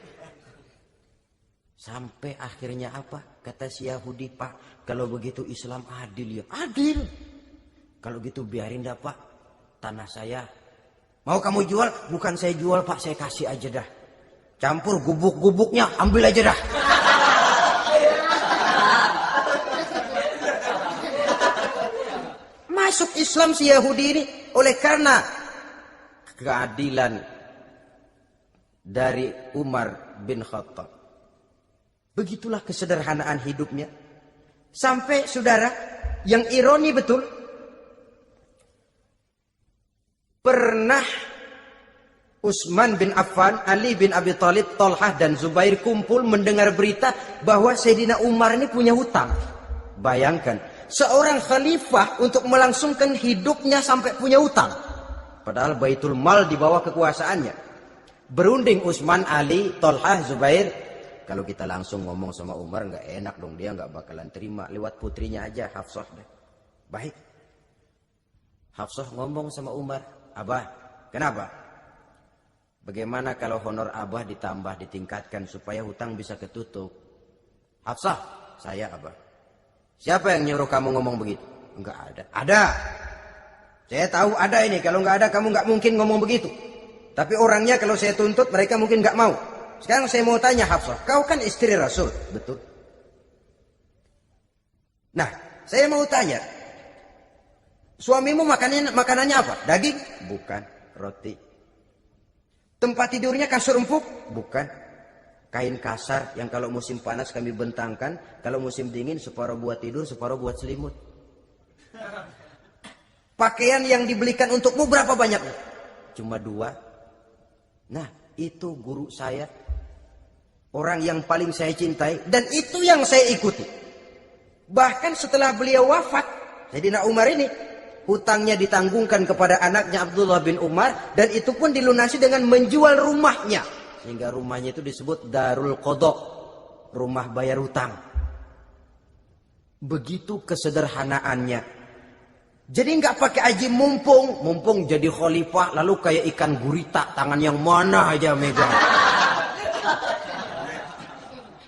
Sampai akhirnya apa? Kata si Yahudi, "Pak, kalau begitu Islam adil ya." Adil. Kalau gitu biarin dah Pak, tanah saya. Mau kamu jual? Bukan saya jual Pak, saya kasih aja dah. Campur gubuk-gubuknya, ambil aja dah. Masuk Islam si Yahudi ini oleh karena keadilan dari Umar bin Khattab. Begitulah kesederhanaan hidupnya. Sampai saudara, yang ironi betul, pernah Utsman bin Affan, Ali bin Abi Thalib, Thalhah dan Zubair kumpul mendengar berita bahwa Sayyidina Umar ini punya hutang. Bayangkan, seorang khalifah untuk melangsungkan hidupnya sampai punya hutang. Padahal Baitul Mal di bawah kekuasaannya. Berunding Utsman, Ali, Thalhah, Zubair. Kalau kita langsung ngomong sama Umar nggak enak dong, dia nggak bakalan terima. Lewat putrinya aja, Hafsah deh. Baik. Hafsah ngomong sama Umar, "Abah, kenapa? Bagaimana kalau honor Abah ditambah, ditingkatkan supaya hutang bisa ketutup?" "Hafsah, saya Abah." "Siapa yang nyuruh kamu ngomong begitu?" "Enggak ada." "Ada. Saya tahu ada ini. Kalau nggak ada kamu nggak mungkin ngomong begitu. Tapi orangnya kalau saya tuntut mereka mungkin nggak mau. Sekarang saya mau tanya Hafsah, kau kan istri Rasul, betul? Nah, saya mau tanya, suamimu makanannya apa? Daging? Bukan. Roti. Tempat tidurnya kasur empuk? Bukan. Kain kasar yang kalau musim panas kami bentangkan, kalau musim dingin separuh buat tidur, separuh buat selimut. Pakaian yang dibelikan untukmu berapa banyaknya? Cuma 2. Nah, itu guru saya, orang yang paling saya cintai, dan itu yang saya ikuti. Bahkan setelah beliau wafat, Sayyidina Umar ini hutangnya ditanggungkan kepada anaknya Abdullah bin Umar, dan itu pun dilunasi dengan menjual rumahnya, sehingga rumahnya itu disebut Darul Qadha, rumah bayar hutang. Begitu kesederhanaannya. Jadi nggak pakai aji mumpung jadi khalifah lalu kayak ikan gurita, tangan yang mana aja megang.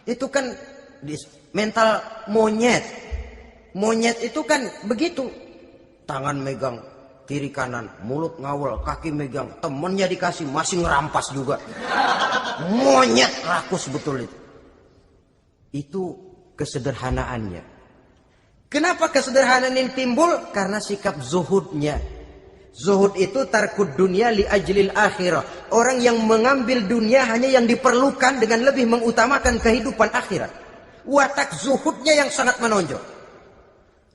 Itu kan mental monyet. Monyet itu kan begitu, tangan megang kiri kanan, mulut ngawal, kaki megang, temennya dikasih masih ngerampas juga. Monyet rakus betul itu. Itu kesederhanaannya. Kenapa kesederhanaan ini timbul? Karena sikap zuhudnya. Zuhud itu tarkud dunia li ajlil akhirah. Orang yang mengambil dunia hanya yang diperlukan dengan lebih mengutamakan kehidupan akhirat. Watak zuhudnya yang sangat menonjol.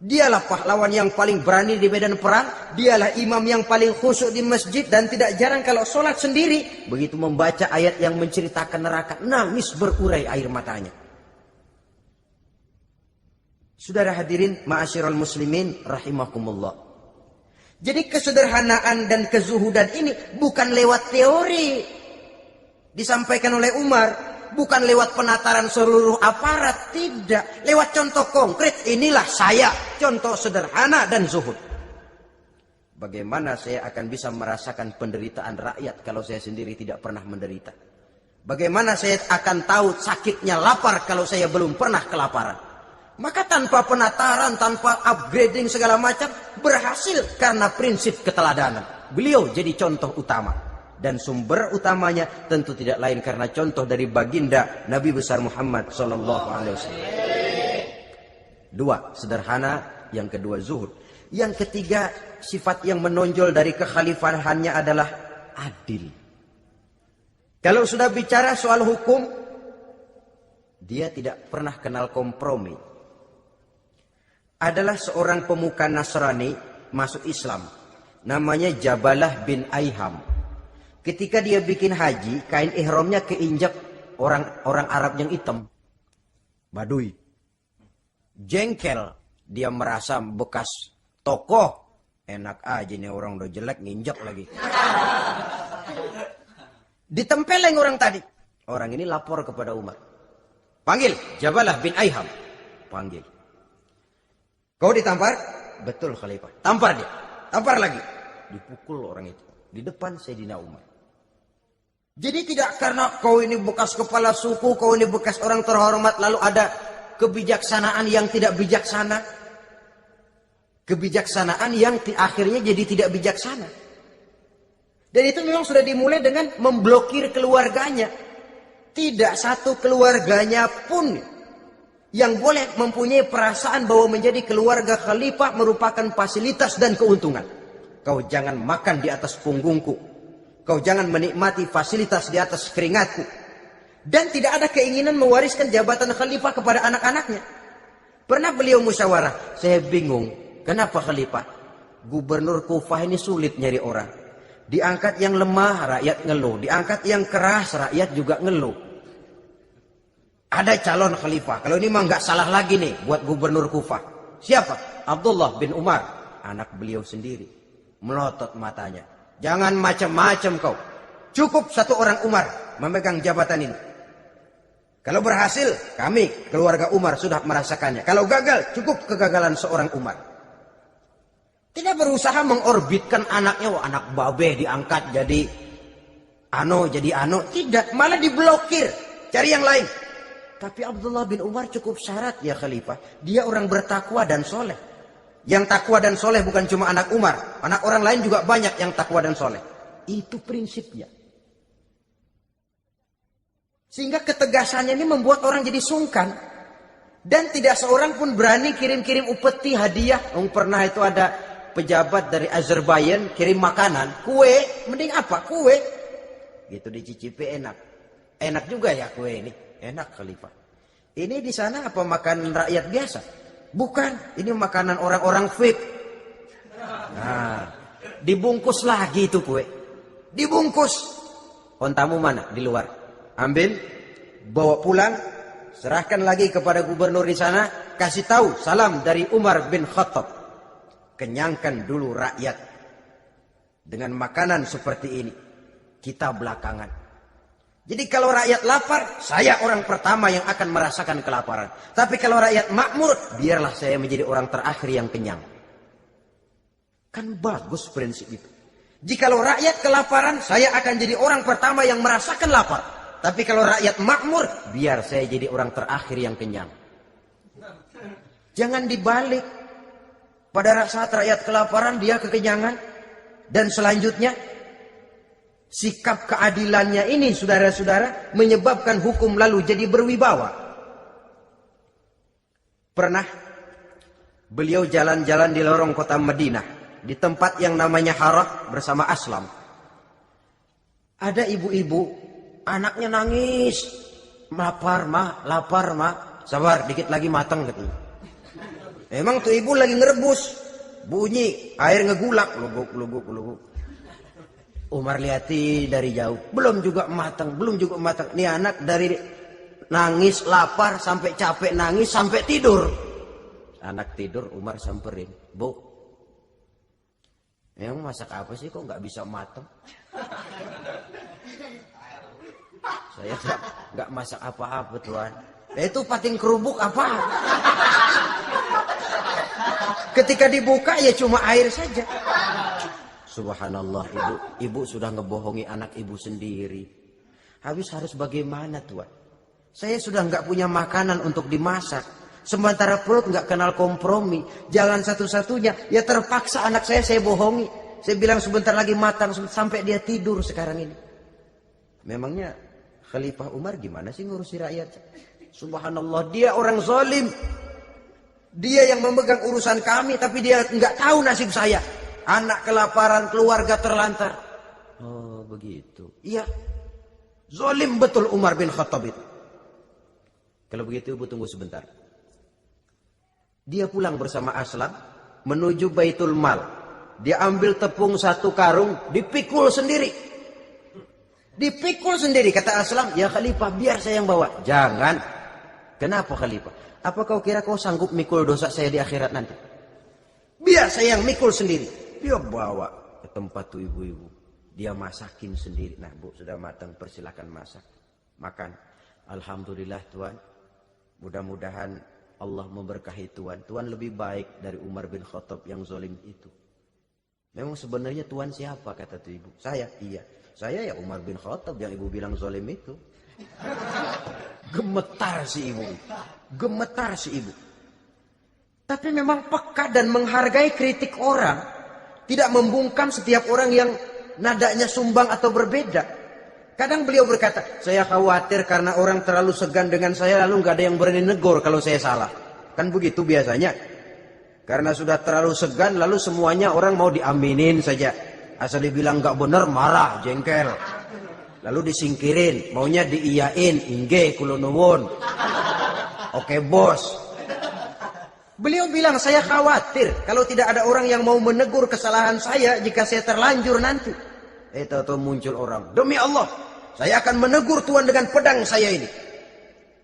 Dialah pahlawan yang paling berani di medan perang. Dialah imam yang paling khusyuk di masjid. Dan tidak jarang kalau sholat sendiri, begitu membaca ayat yang menceritakan neraka, nangis berurai air matanya. Saudara hadirin ma'asyiral muslimin rahimakumullah. Jadi kesederhanaan dan kezuhudan ini bukan lewat teori disampaikan oleh Umar, bukan lewat penataran seluruh aparat, tidak, lewat contoh konkret. Inilah saya, contoh sederhana dan zuhud. Bagaimana saya akan bisa merasakan penderitaan rakyat kalau saya sendiri tidak pernah menderita? Bagaimana saya akan tahu sakitnya lapar kalau saya belum pernah kelaparan? Maka tanpa penataran, tanpa upgrading segala macam, berhasil karena prinsip keteladanan. Beliau jadi contoh utama. Dan sumber utamanya tentu tidak lain karena contoh dari baginda Nabi besar Muhammad SAW. Dua, sederhana. Yang kedua, zuhud. Yang ketiga, sifat yang menonjol dari kekhalifahannya adalah adil. Kalau sudah bicara soal hukum, dia tidak pernah kenal kompromi. Adalah seorang pemuka Nasrani masuk Islam. Namanya Jabalah bin Aiham. Ketika dia bikin haji, kain ihramnya keinjak orang Arab yang hitam. Baduy. Jengkel. Dia merasa bekas tokoh. Enak aja nih orang udah jelek nginjak lagi. Ditempeleng orang tadi. Orang ini lapor kepada Umar. Panggil Jabalah bin Aiham. Panggil. Kau ditampar? Betul Khalifah. Tampar dia. Tampar lagi. Dipukul orang itu. Di depan Sayyidina Umar. Jadi tidak karena kau ini bekas kepala suku, kau ini bekas orang terhormat, lalu ada kebijaksanaan yang tidak bijaksana. Kebijaksanaan yang akhirnya jadi tidak bijaksana. Dan itu memang sudah dimulai dengan memblokir keluarganya. Tidak satu keluarganya pun yang boleh mempunyai perasaan bahwa menjadi keluarga khalifah merupakan fasilitas dan keuntungan. Kau jangan makan di atas punggungku. Kau jangan menikmati fasilitas di atas keringatku. Dan tidak ada keinginan mewariskan jabatan khalifah kepada anak-anaknya. Pernah beliau musyawarah. Saya bingung. Kenapa khalifah? Gubernur Kufah ini sulit nyari orang. Diangkat yang lemah, rakyat ngeluh. Diangkat yang keras, rakyat juga ngeluh. Ada calon khalifah. Kalau ini mah nggak salah lagi nih buat gubernur Kufah. Siapa? Abdullah bin Umar. Anak beliau sendiri. Melotot matanya. Jangan macam-macam kau. Cukup satu orang Umar memegang jabatan ini. Kalau berhasil, kami keluarga Umar sudah merasakannya. Kalau gagal, cukup kegagalan seorang Umar. Tidak berusaha mengorbitkan anaknya. Wah, anak babe diangkat jadi ano. Tidak, malah diblokir. Cari yang lain. Tapi Abdullah bin Umar cukup syarat ya khalifah. Dia orang bertakwa dan soleh. Yang takwa dan soleh bukan cuma anak Umar. Anak orang lain juga banyak yang takwa dan soleh. Itu prinsipnya. Sehingga ketegasannya ini membuat orang jadi sungkan. Dan tidak seorang pun berani kirim-kirim upeti hadiah. Pernah itu ada pejabat dari Azerbaijan kirim makanan. Kue, mending apa? Kue. Gitu dicicipi enak. Enak juga ya kue ini. Enak khalifah. Ini di sana apa makanan rakyat biasa? Bukan. Ini makanan orang-orang VIP. Nah, dibungkus lagi itu kue. Dibungkus. Ontamu mana? Di luar. Ambil, bawa pulang, serahkan lagi kepada gubernur di sana, kasih tahu salam dari Umar bin Khattab. Kenyangkan dulu rakyat dengan makanan seperti ini. Kita belakangan. Jadi kalau rakyat lapar, saya orang pertama yang akan merasakan kelaparan. Tapi kalau rakyat makmur, biarlah saya menjadi orang terakhir yang kenyang. Kan bagus prinsip itu. Jikalau rakyat kelaparan, saya akan jadi orang pertama yang merasakan lapar. Tapi kalau rakyat makmur, biar saya jadi orang terakhir yang kenyang. Jangan dibalik. Pada saat rakyat kelaparan, dia kekenyangan. Dan selanjutnya, sikap keadilannya ini saudara-saudara menyebabkan hukum lalu jadi berwibawa. Pernah beliau jalan-jalan di lorong kota Madinah, di tempat yang namanya Harah bersama Aslam. Ada ibu-ibu, anaknya nangis, lapar mah, sabar dikit lagi matang katanya. Emang tuh ibu lagi ngerebus, bunyi air ngegulak, luguk. Umar lihati dari jauh, belum juga matang. Nih anak dari nangis lapar sampai capek nangis sampai tidur. Anak tidur, Umar samperin, Bu, emang masak apa sih kok nggak bisa matang? Saya nggak masak apa-apa tuan. Itu pating kerubuk apa? Ketika dibuka ya cuma air saja. Subhanallah, ibu sudah ngebohongi anak ibu sendiri. Habis harus bagaimana tuan? Saya sudah nggak punya makanan untuk dimasak. Sementara perut nggak kenal kompromi. Jalan satu-satunya ya terpaksa anak saya bohongi. Saya bilang sebentar lagi matang sampai dia tidur sekarang ini. Memangnya Khalifah Umar gimana sih ngurusi rakyat? Subhanallah, dia orang zalim. Dia yang memegang urusan kami tapi dia nggak tahu nasib saya. Anak kelaparan, keluarga terlantar. Oh begitu. Iya. Zalim betul Umar bin Khattab itu. Kalau begitu ibu tunggu sebentar. Dia pulang bersama Aslam menuju Baitul Mal. Dia ambil tepung 1 karung, dipikul sendiri. Dipikul sendiri, kata Aslam, ya Khalifah biar saya yang bawa. Jangan. Kenapa Khalifah? Apa kau kira kau sanggup mikul dosa saya di akhirat nanti? Biar saya yang mikul sendiri. Dia bawa ke tempat tuh ibu-ibu. Dia masakin sendiri. Nah bu, sudah matang, persilakan masak. Makan. Alhamdulillah Tuan. Mudah-mudahan Allah memberkahi Tuan. Tuan lebih baik dari Umar bin Khattab yang zalim itu. Memang sebenarnya Tuan siapa, kata tuh ibu. Saya, iya. Saya ya Umar bin Khattab yang ibu bilang zalim itu. Gemetar si ibu. Gemetar si ibu. Tapi memang peka dan menghargai kritik orang. Tidak membungkam setiap orang yang nadanya sumbang atau berbeda. Kadang beliau berkata, saya khawatir karena orang terlalu segan dengan saya lalu nggak ada yang berani negur kalau saya salah. Kan begitu biasanya. Karena sudah terlalu segan lalu semuanya orang mau diaminin saja. Asal dibilang nggak benar marah, jengkel. Lalu disingkirin, maunya diiyain, inggih kula nuwun. Oke bos. Beliau bilang saya khawatir kalau tidak ada orang yang mau menegur kesalahan saya jika saya terlanjur nanti. Tahu muncul orang. Demi Allah, saya akan menegur Tuhan dengan pedang saya ini.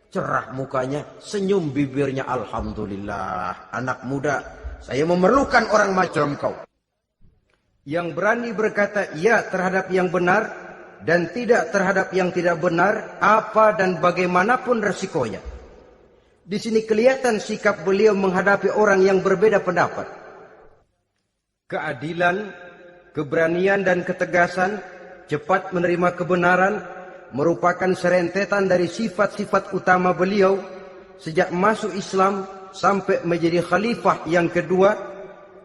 Cerah mukanya, senyum bibirnya. Alhamdulillah, anak muda, saya memerlukan orang macam kau. Yang berani berkata ya terhadap yang benar dan tidak terhadap yang tidak benar, apa dan bagaimanapun resikonya. Di sini kelihatan sikap beliau menghadapi orang yang berbeda pendapat. Keadilan, keberanian dan ketegasan, cepat menerima kebenaran, merupakan serentetan dari sifat-sifat utama beliau sejak masuk Islam sampai menjadi khalifah yang kedua.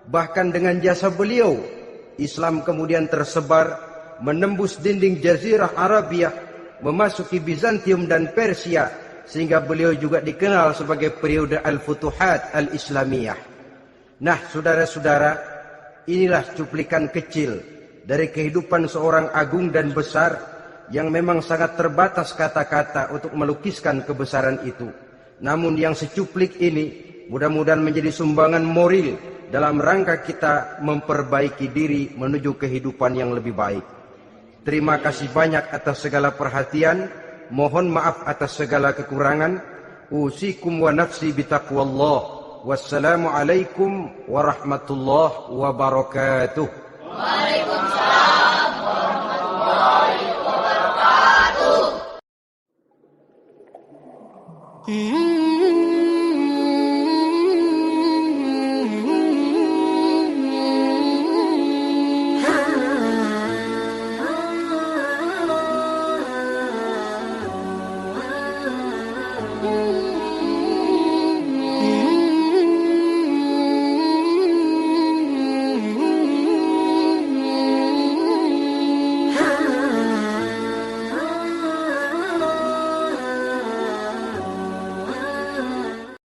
Bahkan dengan jasa beliau, Islam kemudian tersebar, menembus dinding Jazirah Arabia, memasuki Bizantium dan Persia, sehingga beliau juga dikenal sebagai periode Al-Futuhat Al-Islamiyah. Nah, saudara-saudara, inilah cuplikan kecil dari kehidupan seorang agung dan besar yang memang sangat terbatas kata-kata untuk melukiskan kebesaran itu. Namun yang secuplik ini mudah-mudahan menjadi sumbangan moral dalam rangka kita memperbaiki diri menuju kehidupan yang lebih baik. Terima kasih banyak atas segala perhatian. Mohon maaf atas segala kekurangan. Usikum wa nafsi bitaqwallah. Wassalamualaikum warahmatullahi wabarakatuh. Waalaikumsalam warahmatullahi wabarakatuh.